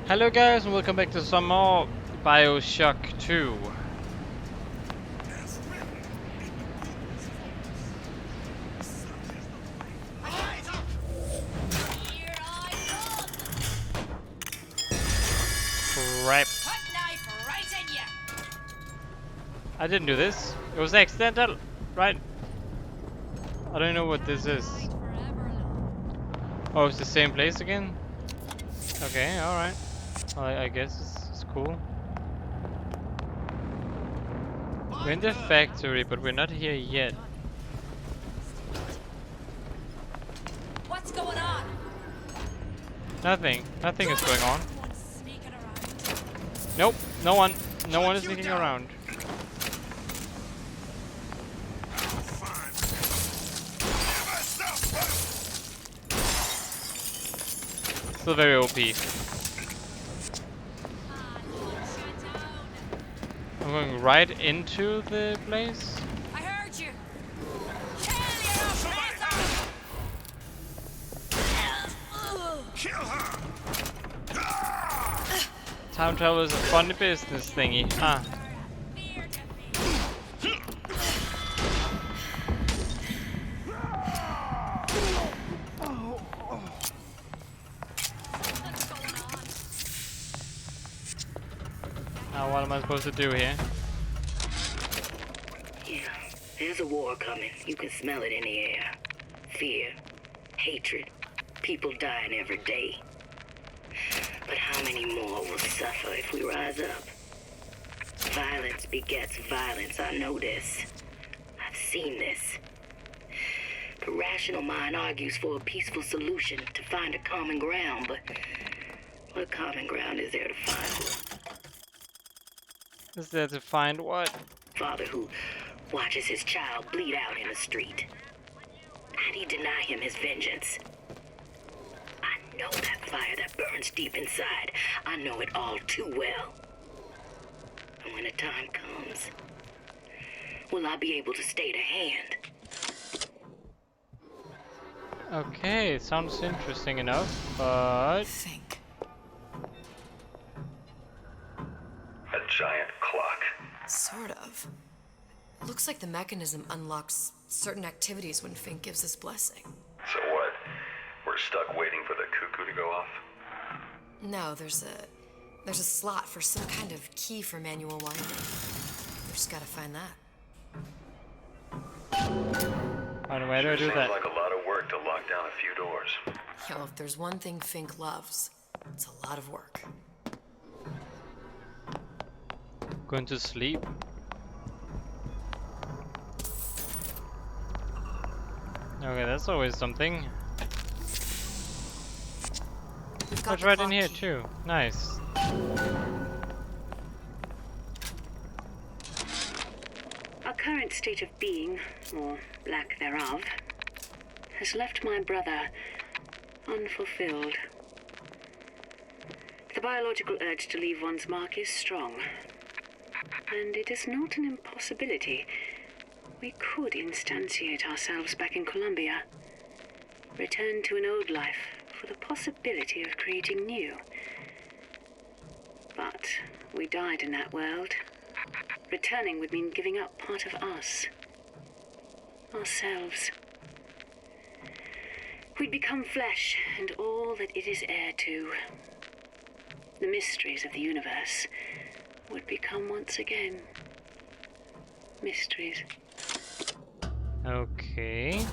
Hello guys and welcome back to some more BIOSHOCK 2. Crap. I didn't do this. It was accidental, right? I don't know what this is. Oh, it's the same place again? Okay, alright. Well, I guess it's cool. We're in the factory, but we're not here yet. What's going on? Nothing. Nothing is going on. Nope, no one. No one is sneaking around. Still very OP. I'm going right into the place. I heard you. Kill her! Time travel is a funny business thingy. Ah. Now what am I supposed to do here? Yeah, there's a war coming. You can smell it in the air. Fear, hatred, people dying every day. But how many more will suffer if we rise up? Violence begets violence, I know this. I've seen this. The rational mind argues for a peaceful solution to find a common ground, but what common ground is there to find? Is there to find what? Father who watches his child bleed out in the street. How'd he deny him his vengeance? I know that fire that burns deep inside. I know it all too well. And when the time comes, will I be able to stay to hand? Okay, it sounds interesting enough, but... Think. A giant clock. Sort of. Looks like the mechanism unlocks certain activities when Fink gives his blessing. So what? We're stuck waiting for the cuckoo to go off? No, there's a slot for some kind of key for manual winding. We just gotta find that. Alright, where do I do Seems that? like a lot of work to lock down a few doors. Yo, if there's one thing Fink loves, it's a lot of work. Going to sleep? Okay, that's always something. We've got What's the right in clock here key. too? Nice. Our current state of being, or lack thereof, has left my brother unfulfilled. The biological urge to leave one's mark is strong. And it is not an impossibility. We could instantiate ourselves back in Columbia. Return to an old life for the possibility of creating new. But we died in that world. Returning would mean giving up part of us. Ourselves. We'd become flesh and all that it is heir to. The mysteries of the universe would become once again mysteries. Okay.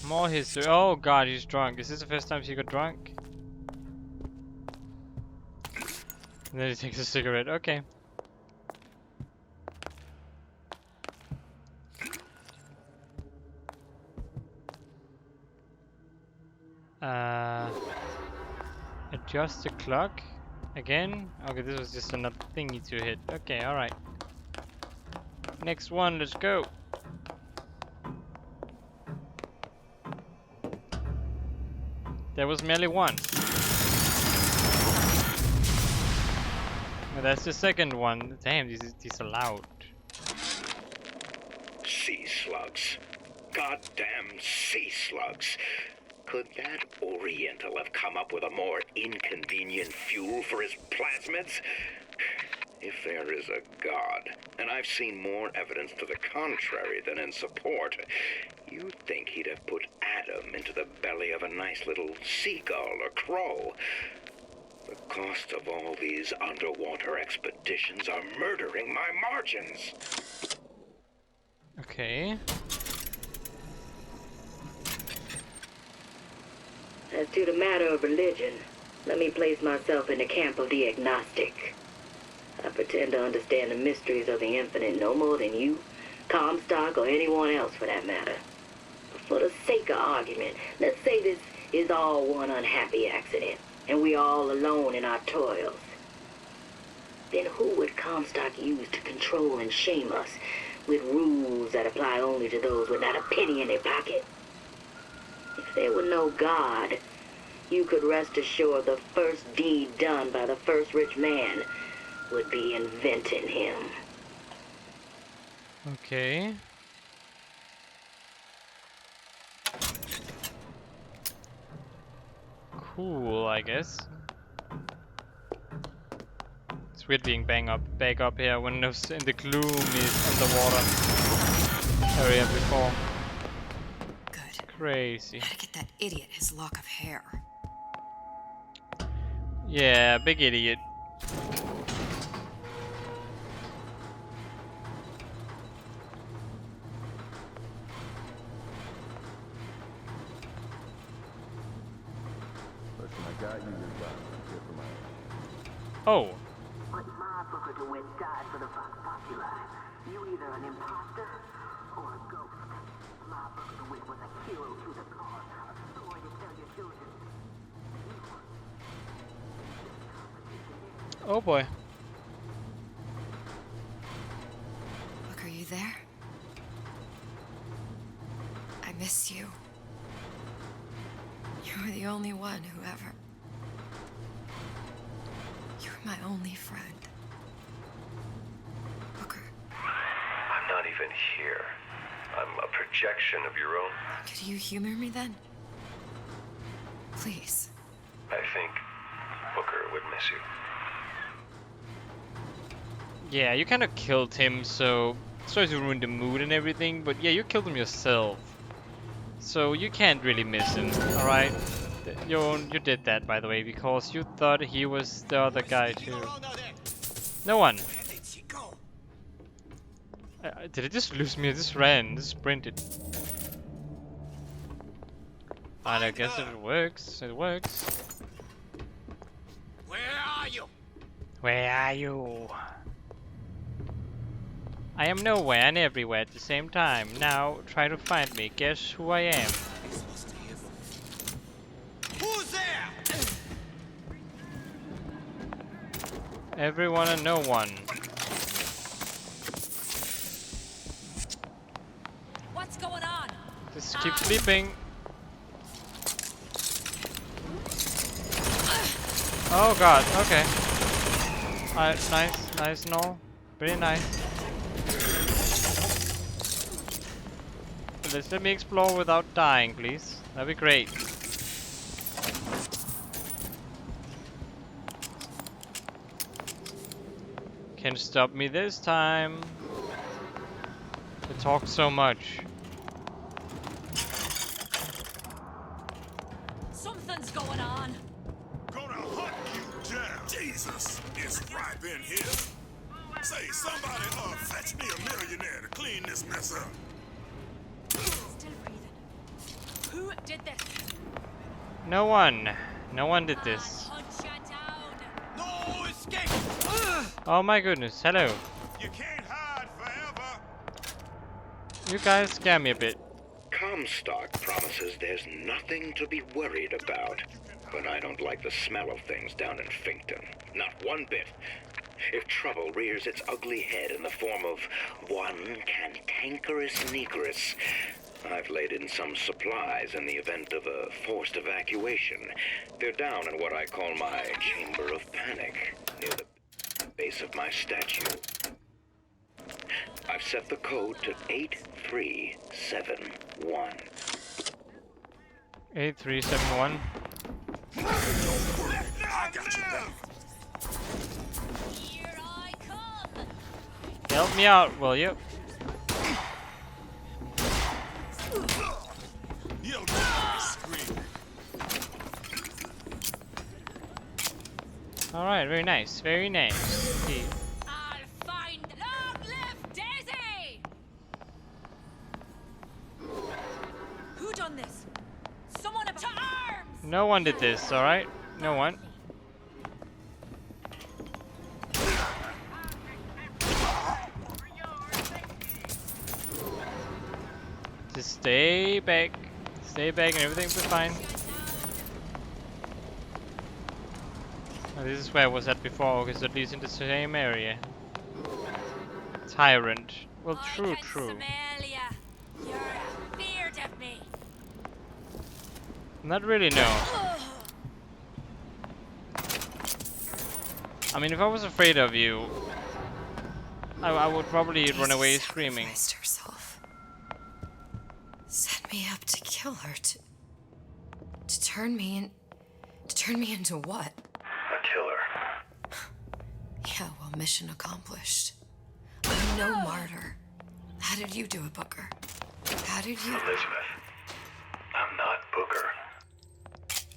More history. Oh god, he's drunk. Is this the first time he got drunk? And then he takes a cigarette. Okay. Adjust the clock again. Okay, this was just another thingy to hit. Okay, alright. Next one, let's go. There was merely one. Oh, that's the second one. Damn, these are loud. Sea slugs. Goddamn sea slugs. Could that Oriental have come up with a more inconvenient fuel for his plasmids? If there is a God, and I've seen more evidence to the contrary than in support, you'd think he'd have put Adam into the belly of a nice little seagull or crow. The cost of all these underwater expeditions are murdering my margins. Okay. As to the matter of religion, let me place myself in the camp of the agnostic. I pretend to understand the mysteries of the infinite no more than you, Comstock, or anyone else for that matter. But for the sake of argument, let's say this is all one unhappy accident, and we're all alone in our toils. Then who would Comstock use to control and shame us with rules that apply only to those with not a penny in their pocket? If there were no God, you could rest assured the first deed done by the first rich man would be inventing him. Okay. Cool, I guess. It's weird being back up here when I was in the gloomy underwater area before. Good. Crazy. Gotta get that idiot his lock of hair. Yeah, big idiot. Listen, I got you your gun. Here for my Oh. But my Booker DeWitt died for the Vox Populi. You either an imposter or a ghost. My Booker DeWitt was a hero to the cause, a story to tell your children. Oh boy. Look, are you there? I miss you. You were the only one who ever... You were my only friend. Booker, I'm not even here. I'm a projection of your own. could you humor me then? Please. I think Booker would miss you. Yeah, you kind of killed him, so sorry to ruin the mood and everything, but yeah, you killed him yourself. So you can't really miss him, alright? You did that, by the way, because you thought he was the other guy too. No one. Did it just lose me? I just ran, just sprinted. And I guess it works. It works. Where are you? Where are you? I am nowhere and everywhere at the same time. Now try to find me. Guess who I am? Who's there? Everyone and no one. What's going on? Just keep sleeping. Oh god, okay. Nice and all. Very nice. Let's let me explore without dying, please. That'd be great. Can't stop me this time. They talk so much. Something's going on. Gonna hunt you down. Jesus, it's ripe in here. Say, somebody fetch me a millionaire to clean this mess up. Still breathing. Who did this? No one. No one did this. Hunt you down. No escape. Oh my goodness, hello. You can't hide forever. You guys scare me a bit. Comstock promises there's nothing to be worried about. But I don't like the smell of things down in Finkton. Not one bit. If trouble rears its ugly head in the form of one cantankerous negress, I've laid in some supplies in the event of a forced evacuation. They're down in what I call my chamber of panic, near the... base of my statue. I've set the code to 8371. 8371. Don't worry, I got you back. Here I come! Help me out, will you? You'll get my scream. Alright, very nice, very nice. Okay. I'll find long live Daisy! Who done this? Someone to arms! No one did this, alright? No one. Just stay back. Stay back and everything will be fine. Oh, this is where I was at before, because at least in the same area. Tyrant. Well, true, I can true. smell ya. You're afeard of me. Not really, no. I mean, if I was afraid of you, I would probably run away screaming. Sacrificed herself. Set me up to kill her. To turn me into what? A killer. Yeah, well, mission accomplished. I'm no martyr. How did you do it, Booker? How did you? Elizabeth, I'm not Booker.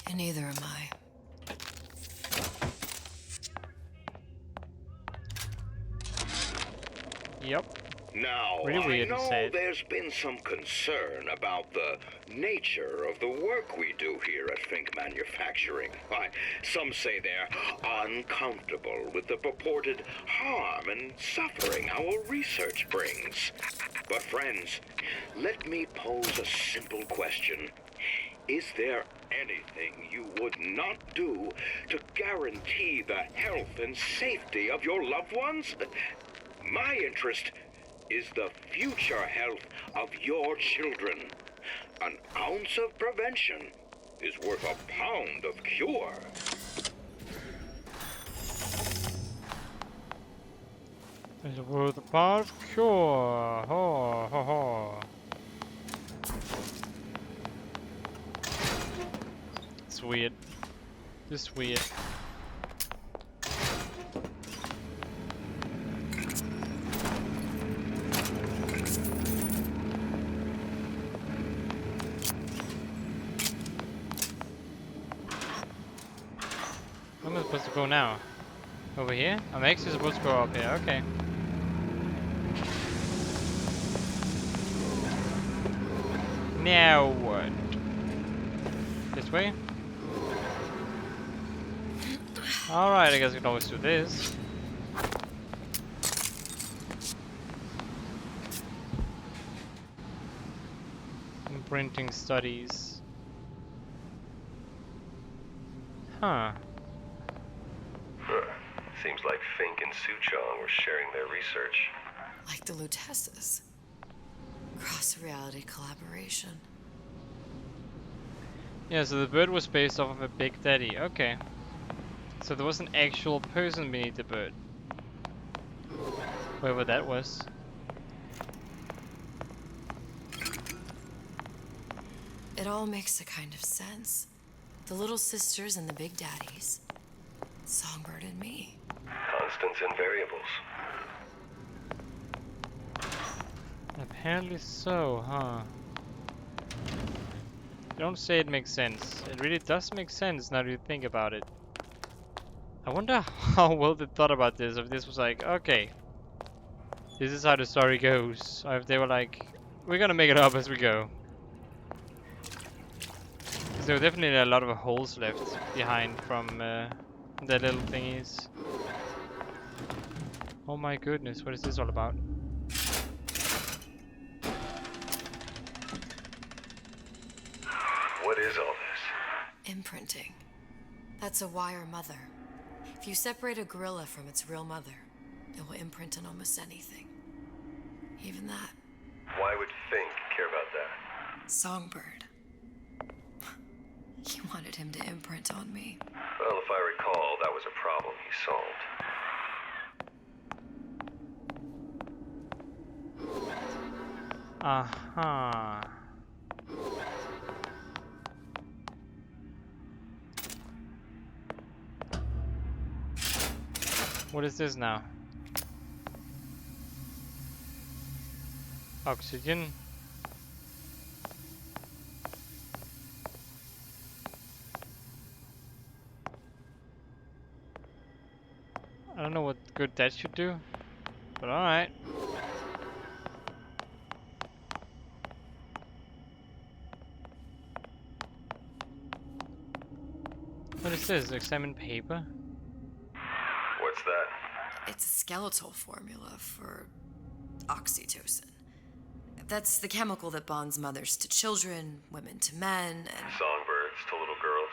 And neither am I. Yep. Now, Really weird I to know say it. there's been some concern about the nature of the work we do here at Fink Manufacturing. Why, some say they're uncomfortable with the purported harm and suffering our research brings. But friends, let me pose a simple question. Is there anything you would not do to guarantee the health and safety of your loved ones? My interest is the future health of your children. An ounce of prevention is worth a pound of cure. It's worth a pound of cure. Ho, ho, ho. It's weird. Just weird. Where am I supposed to go now? Over here? I'm actually supposed to go up here, okay. Now what? This way? Alright, I guess we can always do this. Imprinting studies. Huh. Seems like Fink and Suchong were sharing their research. Like the Lutesses. Cross-reality collaboration. Yeah, so the bird was based off of a Big Daddy. Okay. So there was an actual person beneath the bird. Whoever that was. It all makes a kind of sense. The little sisters and the big daddies. Songbird and me. Constants and variables. Apparently so, huh? Don't say it makes sense. It really does make sense now that you think about it. I wonder how well they thought about this. If this was like, okay, this is how the story goes. Or if they were like, we're gonna make it up as we go. Because there were definitely a lot of holes left behind from the little thingies. Oh my goodness, what is this all about? What is all this? Imprinting. That's a wire mother. If you separate a gorilla from its real mother, it will imprint on almost anything. Even that. Why would Fink care about that? Songbird. He wanted him to imprint on me. Well, if I recall, that was a problem he solved. Uh-huh. What is this now? Oxygen. I don't know what good that should do, but alright. What is this? Examine paper? What's that? It's a skeletal formula for oxytocin. That's the chemical that bonds mothers to children, women to men, and Songbirds to little girls.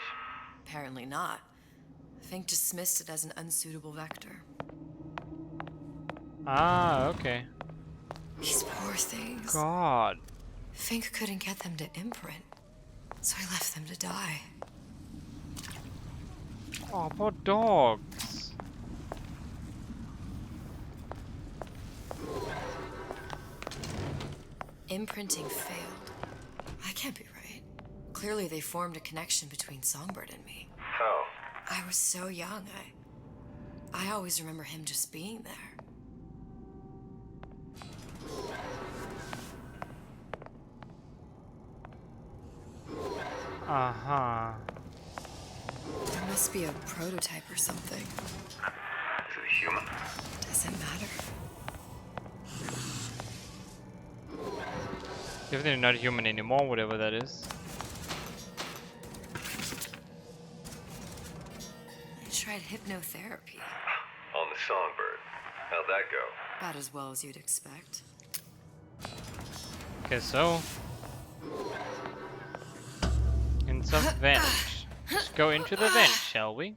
apparently not. Fink dismissed it as an unsuitable vector. Ah, okay. These poor things. God. Fink couldn't get them to imprint, so he left them to die. Oh, poor dogs. Imprinting failed. That can't be right. Clearly they formed a connection between Songbird and me. How? I was so young, I always remember him just being there. Uh-huh. There must be a prototype or something. Is it a human? Doesn't matter. Definitely not human anymore, whatever that is. I tried hypnotherapy. On the Songbird. How'd that go? About as well as you'd expect. Okay, so. In some vent. Let's go into the vent, shall we?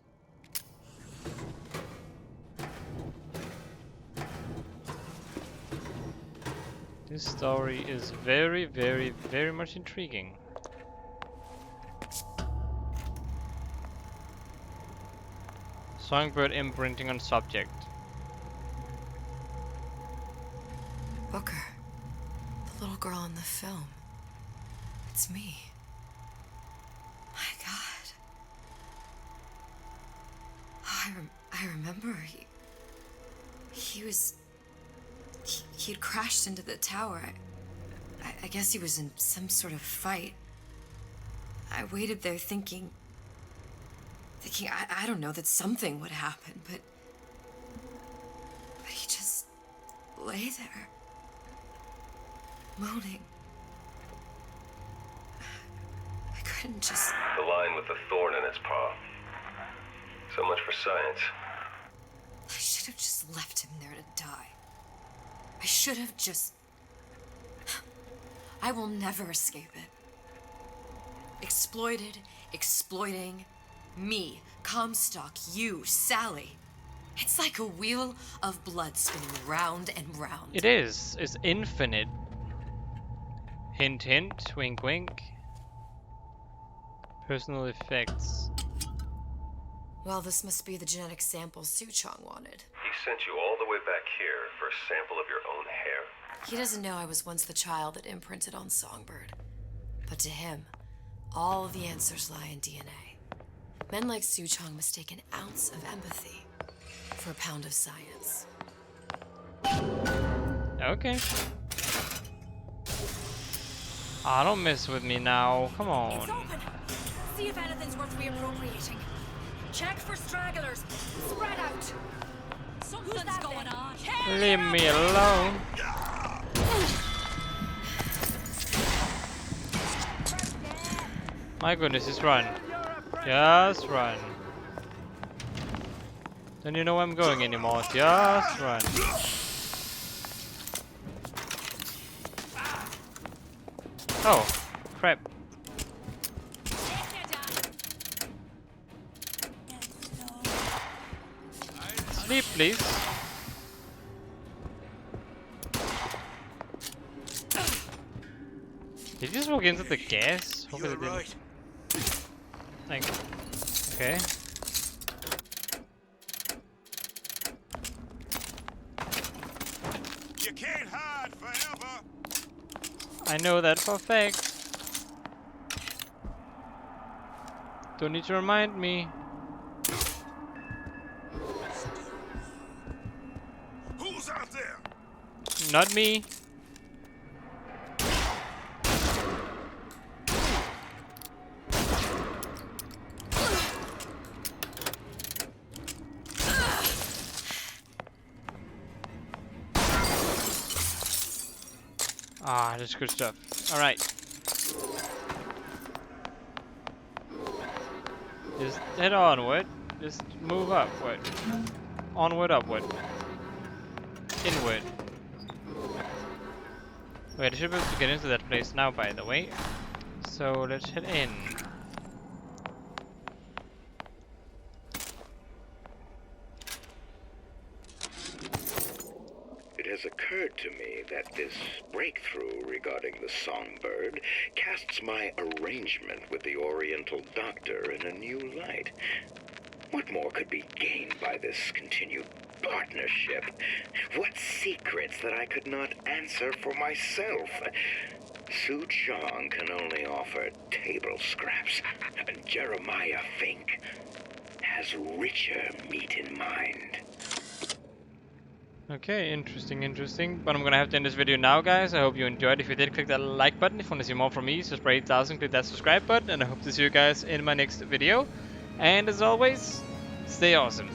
This story is very, very, very much intriguing. Songbird imprinting on subject. Booker. The little girl in the film. It's me. My God. I remember he'd crashed into the tower. I guess he was in some sort of fight. I waited there thinking I don't know, that something would happen, but he just lay there, moaning. I couldn't just... The line with the thorn in its paw. So much for science. I should have just left him there to die. I should have just... I will never escape it. Exploited, exploiting, me, Comstock, you, Sally. It's like a wheel of blood spinning round and round. It is. It's infinite. Hint, hint. Wink, wink. Personal effects. Well, this must be the genetic sample Suchong wanted. He sent you all the way back here for a sample of your own hair? He doesn't know I was once the child that imprinted on Songbird. But to him, all of the answers lie in DNA. Men like Suchong mistake an ounce of empathy for a pound of science. Okay. Ah, don't mess with me now. Come It's on. open. See if anything's worth reappropriating. Check for stragglers. Spread out. Something's going on. Leave me alone. My goodness, just run. Just run. Don't you know where I'm going anymore? Just run. Oh, crap. Sleep, please. Did you just walk into the gas? Hopefully it didn't. Like, okay. You can't hide forever. I know that for a fact. Don't need to remind me. Who's out there? Not me. Ah, that's good stuff. Alright. Just head onward. Just move upward. Onward, upward. Inward. Wait, I should be able to get into that place now, by the way. So let's head in. It has occurred to me that this breakthrough regarding the songbird casts my arrangement with the Oriental Doctor in a new light. What more could be gained by this continued partnership? What secrets that I could not answer for myself? Su Chong can only offer table scraps, and Jeremiah Fink has richer meat in mind. Okay, interesting. But I'm gonna have to end this video now, guys. I hope you enjoyed. If you did, click that like button. If you want to see more from me, subscribe 8,000, click that subscribe button. And I hope to see you guys in my next video. And as always, stay awesome.